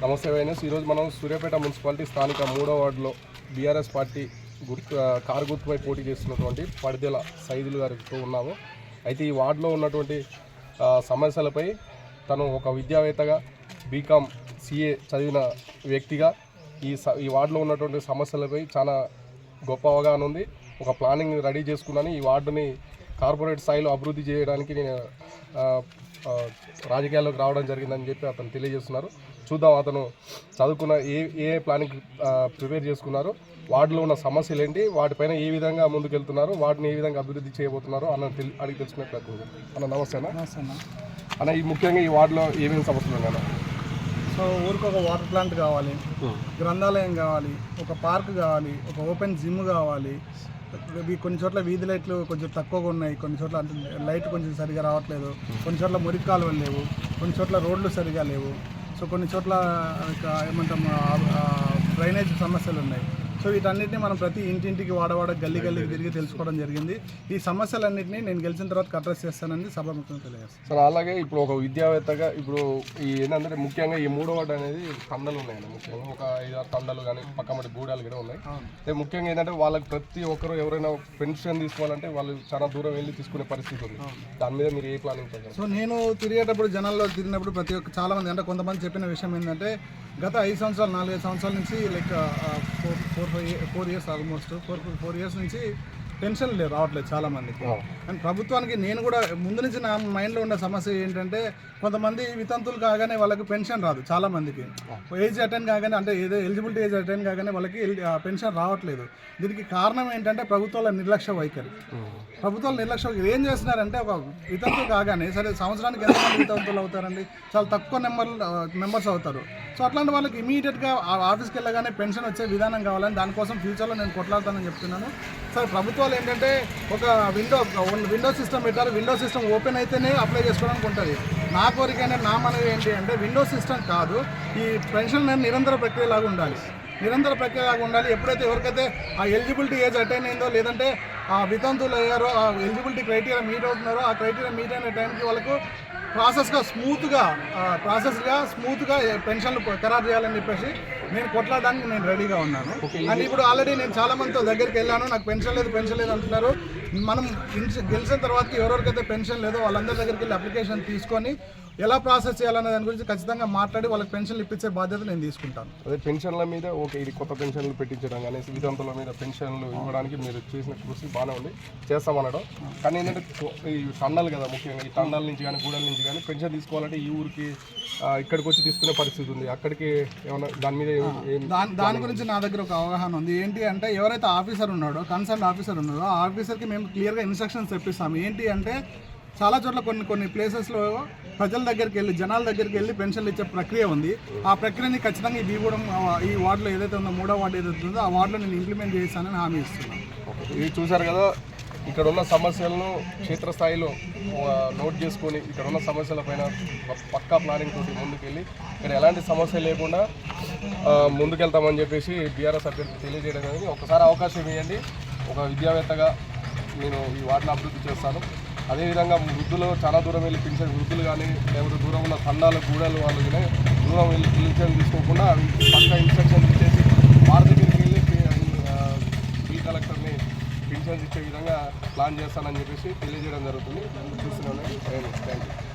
నమస్తే వైఎస్. ఈరోజు మనం సూర్యాపేట మున్సిపాలిటీ స్థానిక 3వ వార్డులో బీఆర్ఎస్ పార్టీ కారు గుర్తుపై పోటీ చేస్తున్నటువంటి పడిదెల సైదులు గారితో ఉన్నాము. అయితే ఈ వార్డులో ఉన్నటువంటి సమస్యలపై తను ఒక విద్యావేత్తగా బీకామ్ సిఏ చదివిన వ్యక్తిగా ఈ వార్డులో ఉన్నటువంటి సమస్యలపై చాలా గొప్ప అవగాహన ఉంది. ఒక ప్లానింగ్ రెడీ చేసుకున్నాను. ఈ వార్డుని కార్పొరేట్ స్థాయిలో అభివృద్ధి చేయడానికి నేను రాజకీయాల్లోకి రావడం జరిగిందని చెప్పి అతను తెలియజేస్తున్నారు. చూద్దాం అతను చదువుకున్న ఏ ప్లానింగ్ ప్రిపేర్ చేసుకున్నారు, వార్డులో ఉన్న సమస్యలు ఏంటి, వాటిపైన ఏ విధంగా ముందుకెళ్తున్నారు, వాటిని ఏ విధంగా అభివృద్ధి చేయబోతున్నారు అన్న అడిగి తెలుసుకునే ప్రయత్నం. అన్న నమస్తే అన్న. ఈ ముఖ్యంగా ఈ వార్డులో ఏమేమి సమస్యలు ఉన్నాయన్న? సో ఊరికి ఒక వాటర్ ప్లాంట్ కావాలి, గ్రంథాలయం కావాలి, ఒక పార్క్ కావాలి, ఒక ఓపెన్ జిమ్ కావాలి. కొన్ని చోట్ల వీధి లైట్లు కొంచెం తక్కువగా ఉన్నాయి, కొన్ని చోట్ల లైట్ కొంచెం సరిగా రావట్లేదు, కొన్ని చోట్ల మురికి కాలువలు లేవు, కొన్ని చోట్ల రోడ్లు సరిగా లేవు. సో కొన్ని చోట్ల ఏమంటాం డ్రైనేజ్ సమస్యలు ఉన్నాయి. సో వీటన్నిటిని మనం ప్రతి ఇంటింటికి వాడవాడ గల్లీ గల్లీకి తిరిగి తెలుసుకోవడం జరిగింది. ఈ సమస్యలన్నింటినీ నేను గెలిచిన తర్వాత అడ్రస్ చేస్తానని సభాముఖంగా తెలియజేస్తాను. సార్ అలాగే ఇప్పుడు ఒక విద్యావేత్తగా ఇప్పుడు ఈ ఏంటంటే ముఖ్యంగా ఈ 3వ వార్డు అనేది తండలు ఉన్నాయండి. ముఖ్యంగా ఒక 5-6 తండలు కానీ పక్కమటి గూడాలు కూడా ఉన్నాయి. ముఖ్యంగా ఏంటంటే వాళ్ళకి ప్రతి ఒక్కరు ఎవరైనా పెన్షన్ తీసుకోవాలంటే వాళ్ళు చాలా దూరం వెళ్ళి తీసుకునే పరిస్థితి ఉంది. దాని మీద మీరు ఏ ప్లానింగ్ చేస్తారు? సో నేను తిరిగేటప్పుడు జనాల్లో తిరిగినప్పుడు చాలా మంది అంటే కొంతమంది చెప్పిన విషయం ఏంటంటే గత 5 సంవత్సరాలు 4-5 సంవత్సరాల నుంచి లైక్ 4 ఇయర్స్ ఆల్మోస్ట్ 4 ఇయర్స్ నుంచి పెన్షన్లు రావట్లేదు చాలామందికి. అండ్ ప్రభుత్వానికి నేను కూడా ముందు నుంచి నా మైండ్లో ఉన్న సమస్య ఏంటంటే కొంతమంది వితంతులు కాగానే వాళ్ళకి పెన్షన్ రాదు. చాలామందికి ఏజ్ అటెండ్ కాగానే అంటే ఏదో ఎలిజిబిలిటీ ఏజ్ అటెండ్ కాగానే వాళ్ళకి పెన్షన్ రావట్లేదు. దీనికి కారణం ఏంటంటే ప్రభుత్వాల నిర్లక్ష్య వైఖరి. ప్రభుత్వాల నిర్లక్ష్య వైఖరి ఏం చేస్తున్నారంటే ఒక వితంతులు కాగానే సరే సంవత్సరానికి ఎంతమంది వితంతులు అవుతారండి? చాలా తక్కువ మెంబర్స్ అవుతారు. సో అట్లాంటి వాళ్ళకి ఇమీడియట్గా ఆఫీస్కి వెళ్ళగానే పెన్షన్ వచ్చే విధానం కావాలని దానికోసం ఫ్యూచర్లో నేను కొట్లాడతానని చెప్తున్నాను. సరే ప్రభుత్వాలు ఏంటంటే ఒక విండో సిస్టమ్ పెట్టాలి. విండో సిస్టమ్ ఓపెన్ అయితేనే అప్లై చేసుకోవడానికి ఉంటుంది. నా కోరికైనా నా మనవి ఏంటి అంటే విండో సిస్టమ్ కాదు, ఈ పెన్షన్ నిరంతర ప్రక్రియలాగా ఉండాలి. ఎప్పుడైతే ఎవరికైతే ఆ ఎలిజిబిలిటీ ఏజ్ అటైన్ అయిందో లేదంటే ఆ వితంతులు అయ్యారో ఆ ఎలిజిబిలిటీ క్రైటీరియా మీట్ అవుతున్నారో ఆ క్రైటీరియా మీట్ అయిన టైంకి వాళ్ళకు ప్రాసెస్గా స్మూత్గా పెన్షన్లు ఖరారు చేయాలని చెప్పేసి నేను కొట్లాడడానికి నేను రెడీగా ఉన్నాను. అండ్ ఇప్పుడు ఆల్రెడీ నేను చాలా మందితో దగ్గరికి వెళ్ళాను. నాకు పెన్షన్ లేదు అంటున్నారు. మనం గెలిచిన తర్వాత ఎవరెవరికైతే పెన్షన్ లేదో వాళ్ళందరి దగ్గరికి వెళ్ళి అప్లికేషన్ తీసుకొని ఎలా ప్రాసెస్ చేయాలనే దాని గురించి ఖచ్చితంగా మాట్లాడి వాళ్ళకి పెన్షన్లు ఇప్పించే బాధ్యత నేను తీసుకుంటాను. అదే పెన్షన్ల మీద ఇది కొత్త పెన్షన్లు పెట్టించడం కానీ వితంతుల మీద పెన్షన్లు ఇవ్వడానికి మీరు చేసిన కృషి బాగానే ఉంది, చేస్తామనడం. కానీ ఏంటంటే ఈ తండాలు కదా, ముఖ్యంగా ఈ తండాల నుంచి కానీ గూడల నుంచి కానీ పెన్షన్ తీసుకోవాలంటే ఈ ఊరికి ఇక్కడికి వచ్చి తీసుకునే పరిస్థితి ఉంది. అక్కడికి ఏమన్నా దాని మీద దాని గురించి నా దగ్గర ఒక అవగాహన ఉంది. ఏంటి అంటే ఎవరైతే ఆఫీసర్ ఉన్నాడో కన్సర్న్ ఆఫీసర్ ఉన్నాడో ఆ ఆఫీసర్కి మేము క్లియర్గా ఇన్స్ట్రక్షన్స్ తెప్పిస్తాము. ఏంటి అంటే చాలా చోట్ల కొన్ని ప్లేసెస్లో ప్రజల దగ్గరికి వెళ్ళి జనాల దగ్గరికి వెళ్ళి పెన్షన్లు ఇచ్చే ప్రక్రియ ఉంది. ఆ ప్రక్రియని ఖచ్చితంగా ఈ వార్డులో ఏదైతే ఉందో 3వ వార్డు ఏదైతే ఉందో ఆ వార్డులో నేను ఇంప్లిమెంట్ చేస్తానని హామీ ఇస్తున్నాను. ఇది చూసారు కదా, ఇక్కడ ఉన్న సమస్యలను క్షేత్రస్థాయిలో నోట్ చేసుకొని ఇక్కడ ఉన్న సమస్యల పైన పక్కా ప్లానింగ్ తోటి ముందుకెళ్ళి ఇక్కడ ఎలాంటి సమస్య లేకుండా ముందుకెళ్తామని చెప్పేసి బీఆర్ఎస్ అభ్యర్థి తెలియజేయడం జరిగింది. ఒకసారి అవకాశం ఇవ్వండి, ఒక విద్యావేత్తగా నేను ఈ వార్డును అభివృద్ధి చేస్తాను. అదేవిధంగా వృద్ధులు చాలా దూరం వెళ్ళి పెన్షన్ వృద్ధులు కానీ లేకపోతే దూరం ఉన్న తండాలు గూడలు వాళ్ళు కానీ దూరం వెళ్ళి పెన్షన్ తీసుకోకుండా పక్కా ఇన్స్ట్రక్షన్ ఇచ్చేసి వారి దగ్గరికి వెళ్ళి బిల్ కలెక్టర్ని పెన్షన్స్ ఇచ్చే విధంగా ప్లాన్ చేస్తానని చెప్పేసి తెలియజేయడం జరుగుతుంది. చూస్తున్నాను. Thank you.